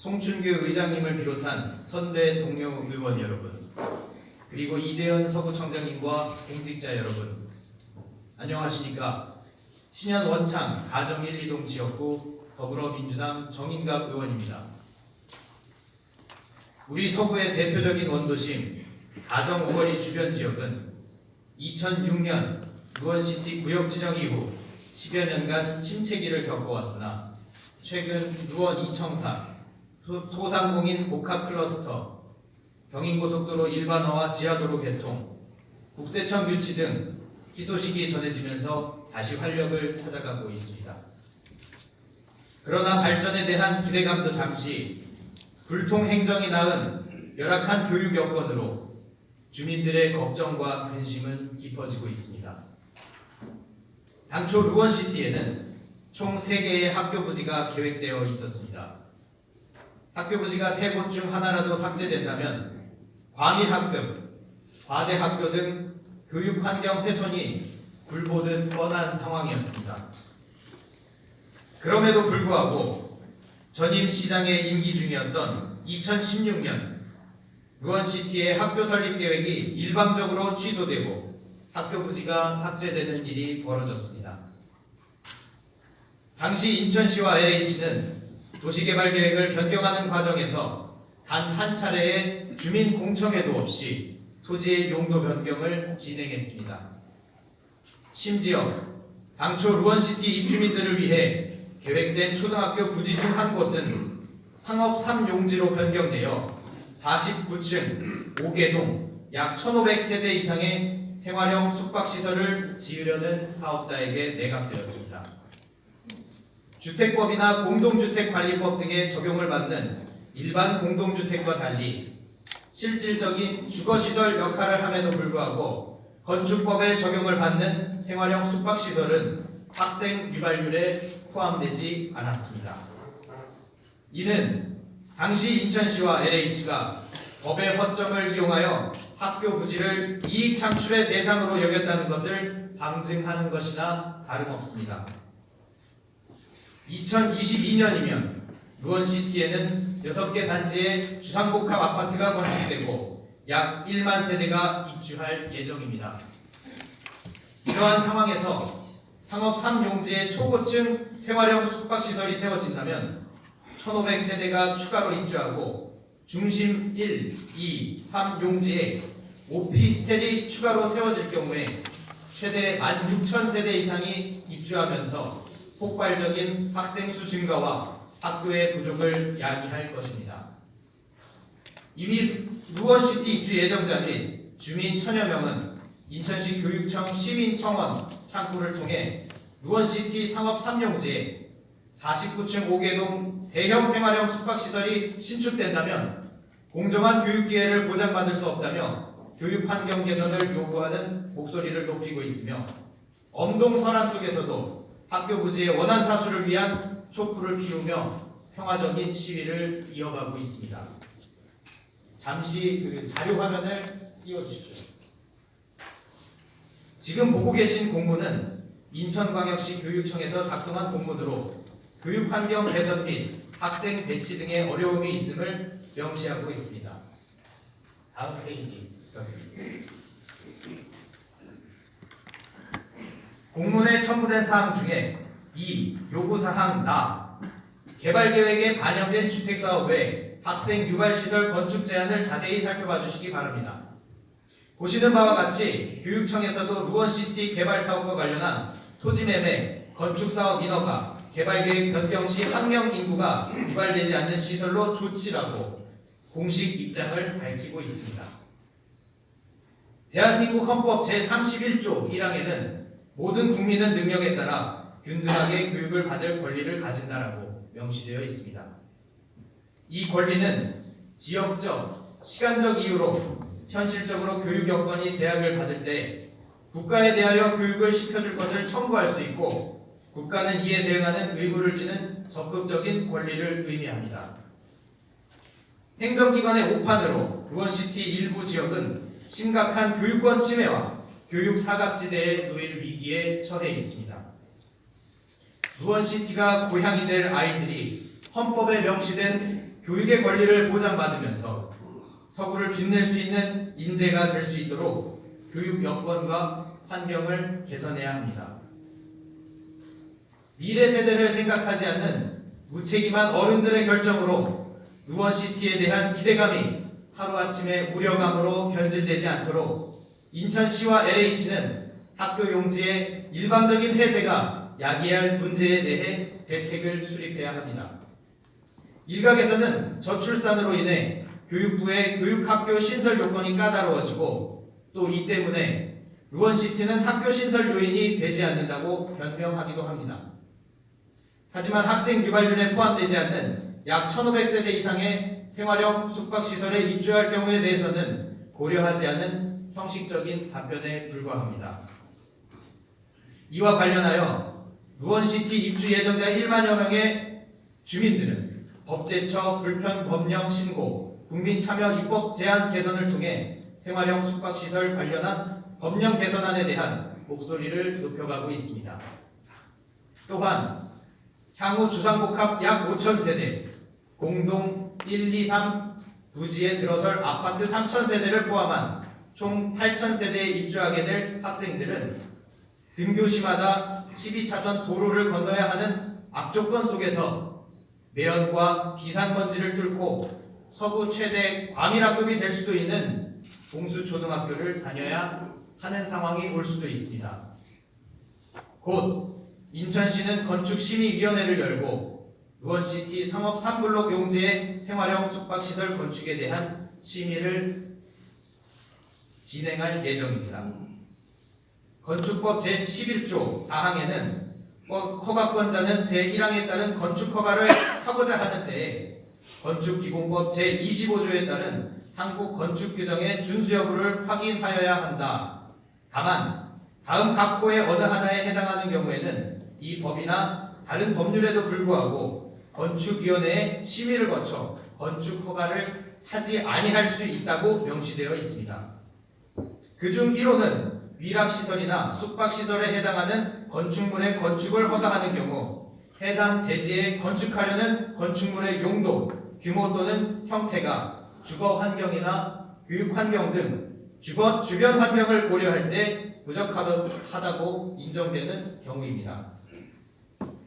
송춘규 의장님을 비롯한 선배 동료 의원 여러분, 그리고 이재현 서구청장님과 공직자 여러분, 안녕하십니까? 신현 원창 가정 1, 2동 지역구 더불어민주당 정인갑 의원입니다. 우리 서구의 대표적인 원도심 가정 오거리 주변 지역은 2006년 루원시티 구역 지정 이후 10여 년간 침체기를 겪어왔으나 최근 루원 이청사, 소상공인 복합 클러스터, 경인고속도로 일반화와 지하도로 개통, 국세청 유치 등 희소식이 전해지면서 다시 활력을 찾아가고 있습니다. 그러나 발전에 대한 기대감도 잠시 불통 행정이 낳은 열악한 교육 여건으로 주민들의 걱정과 근심은 깊어지고 있습니다. 당초 루원시티에는 총 3개의 학교 부지가 계획되어 있었습니다. 학교 부지가 3곳 중 하나라도 삭제된다면 과밀학급, 과대학교 등 교육환경 훼손이 불보듯 뻔한 상황이었습니다. 그럼에도 불구하고 전임 시장의 임기 중이었던 2016년 루원시티의 학교 설립 계획이 일방적으로 취소되고 학교 부지가 삭제되는 일이 벌어졌습니다. 당시 인천시와 LH는 도시개발 계획을 변경하는 과정에서 단 한 차례의 주민 공청회도 없이 토지의 용도 변경을 진행했습니다. 심지어 당초 루원시티 입주민들을 위해 계획된 초등학교 부지 중 한 곳은 상업 3용지로 변경되어 49층 5개동 약 1,500세대 이상의 생활형 숙박시설을 지으려는 사업자에게 매각되었습니다. 주택법이나 공동주택관리법 등의 적용을 받는 일반 공동주택과 달리 실질적인 주거시설 역할을 함에도 불구하고 건축법의 적용을 받는 생활형 숙박시설은 학생 유발률에 포함되지 않았습니다. 이는 당시 인천시와 LH가 법의 허점을 이용하여 학교 부지를 이익 창출의 대상으로 여겼다는 것을 방증하는 것이나 다름없습니다. 2022년이면 루원시티에는 6개 단지의 주상복합 아파트가 건축되고 약 1만 세대가 입주할 예정입니다. 이러한 상황에서 상업 3용지의 초고층 생활형 숙박시설이 세워진다면 1,500세대가 추가로 입주하고 중심 1, 2, 3용지에 오피스텔이 추가로 세워질 경우에 최대 16,000세대 이상이 입주하면서 폭발적인 학생 수 증가와 학교의 부족을 야기할 것입니다. 이미 루원시티 입주 예정자 및 주민 1,000여 명은 인천시 교육청 시민청원 창구를 통해 루원시티 상업 3용지에 49층 5개동 대형 생활형 숙박시설이 신축된다면 공정한 교육기회를 보장받을 수 없다며 교육환경 개선을 요구하는 목소리를 높이고 있으며 엄동설화 속에서도 학교 부지의 원안 사수를 위한 촛불을 피우며 평화적인 시위를 이어가고 있습니다. 잠시 자료 화면을 띄워주십시오. 지금 보고 계신 공문은 인천광역시 교육청에서 작성한 공문으로 교육환경 개선 및 학생 배치 등의 어려움이 있음을 명시하고 있습니다. 다음 페이지. 공문에 첨부된 사항 중에 이 요구사항 나 개발계획에 반영된 주택사업 외 학생 유발시설 건축 제한을 자세히 살펴봐 주시기 바랍니다. 보시는 바와 같이 교육청에서도 루원시티 개발사업과 관련한 토지매매, 건축사업 인허가, 개발계획 변경 시 학령 인구가 유발되지 않는 시설로 조치라고 공식 입장을 밝히고 있습니다. 대한민국 헌법 제31조 1항에는 모든 국민은 능력에 따라 균등하게 교육을 받을 권리를 가진다라고 명시되어 있습니다. 이 권리는 지역적, 시간적 이유로 현실적으로 교육 여건이 제약을 받을 때 국가에 대하여 교육을 시켜줄 것을 청구할 수 있고 국가는 이에 대응하는 의무를 지는 적극적인 권리를 의미합니다. 행정기관의 오판으로 루원시티 일부 지역은 심각한 교육권 침해와 교육 사각지대에 놓일 위기에 처해 있습니다. 루원시티가 고향이 될 아이들이 헌법에 명시된 교육의 권리를 보장받으면서 서구를 빛낼 수 있는 인재가 될 수 있도록 교육 여건과 환경을 개선해야 합니다. 미래 세대를 생각하지 않는 무책임한 어른들의 결정으로 루원시티에 대한 기대감이 하루아침에 우려감으로 변질되지 않도록 인천시와 LH는 학교 용지의 일방적인 해제가 야기할 문제에 대해 대책을 수립해야 합니다. 일각에서는 저출산으로 인해 교육부의 교육학교 신설 요건이 까다로워지고 또 이 때문에 루원시티는 학교 신설 요인이 되지 않는다고 변명하기도 합니다. 하지만 학생 유발률에 포함되지 않는 약 1,500세대 이상의 생활형 숙박시설에 입주할 경우에 대해서는 고려하지 않은 형식적인 답변에 불과합니다. 이와 관련하여 루원시티 입주 예정자 1만여 명의 주민들은 법제처 불편법령 신고, 국민참여 입법 제한 개선을 통해 생활형 숙박시설 관련한 법령 개선안에 대한 목소리를 높여가고 있습니다. 또한 향후 주상복합 약 5,000세대, 공동 1, 2, 3 부지에 들어설 아파트 3,000세대를 포함한 총 8,000세대에 입주하게 될 학생들은 등교시마다 12차선 도로를 건너야 하는 악조건 속에서 매연과 비산먼지를 뚫고 서구 최대 과밀학급이 될 수도 있는 공수초등학교를 다녀야 하는 상황이 올 수도 있습니다. 곧 인천시는 건축심의위원회를 열고 루원시티 상업 3블록 용지의 생활형 숙박시설 건축에 대한 심의를 진행할 예정입니다. 건축법 제11조 4항에는 허가권자는 제1항에 따른 건축허가를 하고자 하는 때에 건축기본법 제25조에 따른 한국 건축규정의 준수 여부를 확인하여야 한다. 다만 다음 각 호의 어느 하나에 해당하는 경우에는 이 법이나 다른 법률에도 불구하고 건축위원회의 심의를 거쳐 건축허가를 하지 아니할 수 있다고 명시되어 있습니다. 그중 1호는 위락시설이나 숙박시설에 해당하는 건축물의 건축을 허가하는 경우 해당 대지에 건축하려는 건축물의 용도, 규모 또는 형태가 주거환경이나 교육환경 등 주변 환경을 고려할 때 부적하다고 인정되는 경우입니다.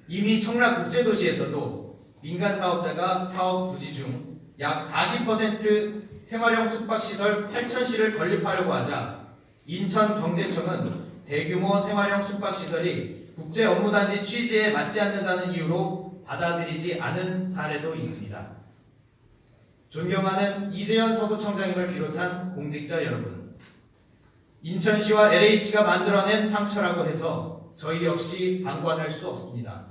이미 청라국제도시에서도 민간 사업자가 사업 부지 중 약 40% 생활형 숙박시설 8,000시를 건립하려고 하자 인천경제청은 대규모 생활형 숙박시설이 국제업무단지 취지에 맞지 않는다는 이유로 받아들이지 않은 사례도 있습니다. 존경하는 이재현 서구청장님을 비롯한 공직자 여러분, 인천시와 LH가 만들어낸 상처라고 해서 저희 역시 방관할 수 없습니다.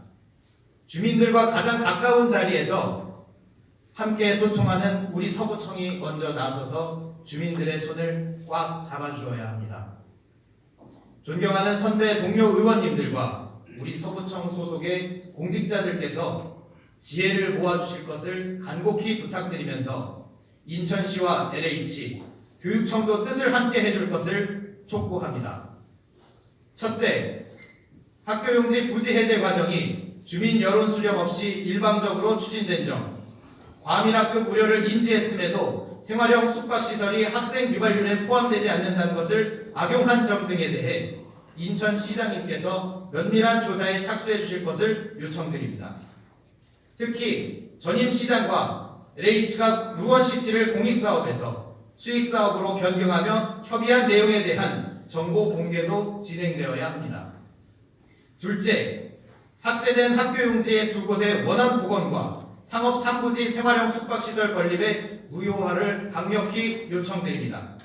주민들과 가장 가까운 자리에서 함께 소통하는 우리 서구청이 먼저 나서서 주민들의 손을 꽉 잡아주어야 합니다. 존경하는 선배 동료 의원님들과 우리 서구청 소속의 공직자들께서 지혜를 모아주실 것을 간곡히 부탁드리면서 인천시와 LH, 교육청도 뜻을 함께 해줄 것을 촉구합니다. 첫째, 학교용지 부지 해제 과정이 주민 여론 수렴 없이 일방적으로 추진된 점, 과밀학급 우려를 인지했음에도 생활형 숙박시설이 학생 유발률에 포함되지 않는다는 것을 악용한 점 등에 대해 인천시장님께서 면밀한 조사에 착수해 주실 것을 요청드립니다. 특히 전임 시장과 LH가 루원시티를 공익사업에서 수익사업으로 변경하며 협의한 내용에 대한 정보 공개도 진행되어야 합니다. 둘째, 삭제된 학교용지의 두 곳의 원안 복원과 상업 3부지 생활형 숙박시설 건립의 무효화를 강력히 요청드립니다.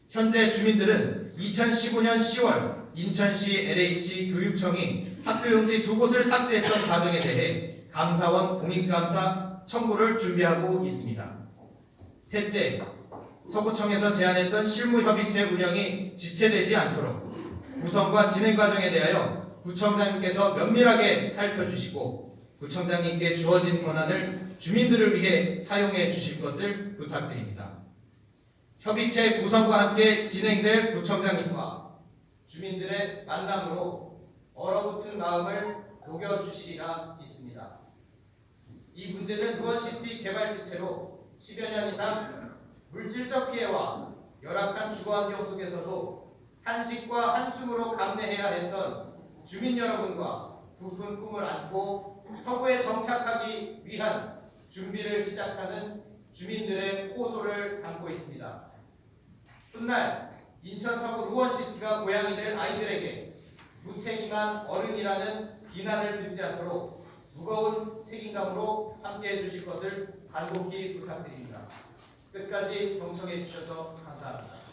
현재 주민들은 2015년 10월 인천시 LH 교육청이 학교용지 두 곳을 삭제했던 과정에 대해 감사원 공익감사 청구를 준비하고 있습니다. 셋째, 서구청에서 제안했던 실무협의체 운영이 지체되지 않도록 구성과 진행 과정에 대하여 구청장님께서 면밀하게 살펴주시고 구청장님께 주어진 권한을 주민들을 위해 사용해 주실 것을 부탁드립니다. 협의체 구성과 함께 진행될 구청장님과 주민들의 만남으로 얼어붙은 마음을 녹여주시리라 믿습니다. 이 문제는 루원시티 개발 지체로 10여 년 이상 물질적 피해와 열악한 주거환경 속에서도 한식과 한숨으로 감내해야 했던 주민 여러분과 부푼 꿈을 안고 서구에 정착하기 위한 준비를 시작하는 주민들의 호소를 담고 있습니다. 훗날 인천 서구 루원시티가 고향이 될 아이들에게 무책임한 어른이라는 비난을 듣지 않도록 무거운 책임감으로 함께해 주실 것을 간곡히 부탁드립니다. 끝까지 경청해 주셔서 감사합니다.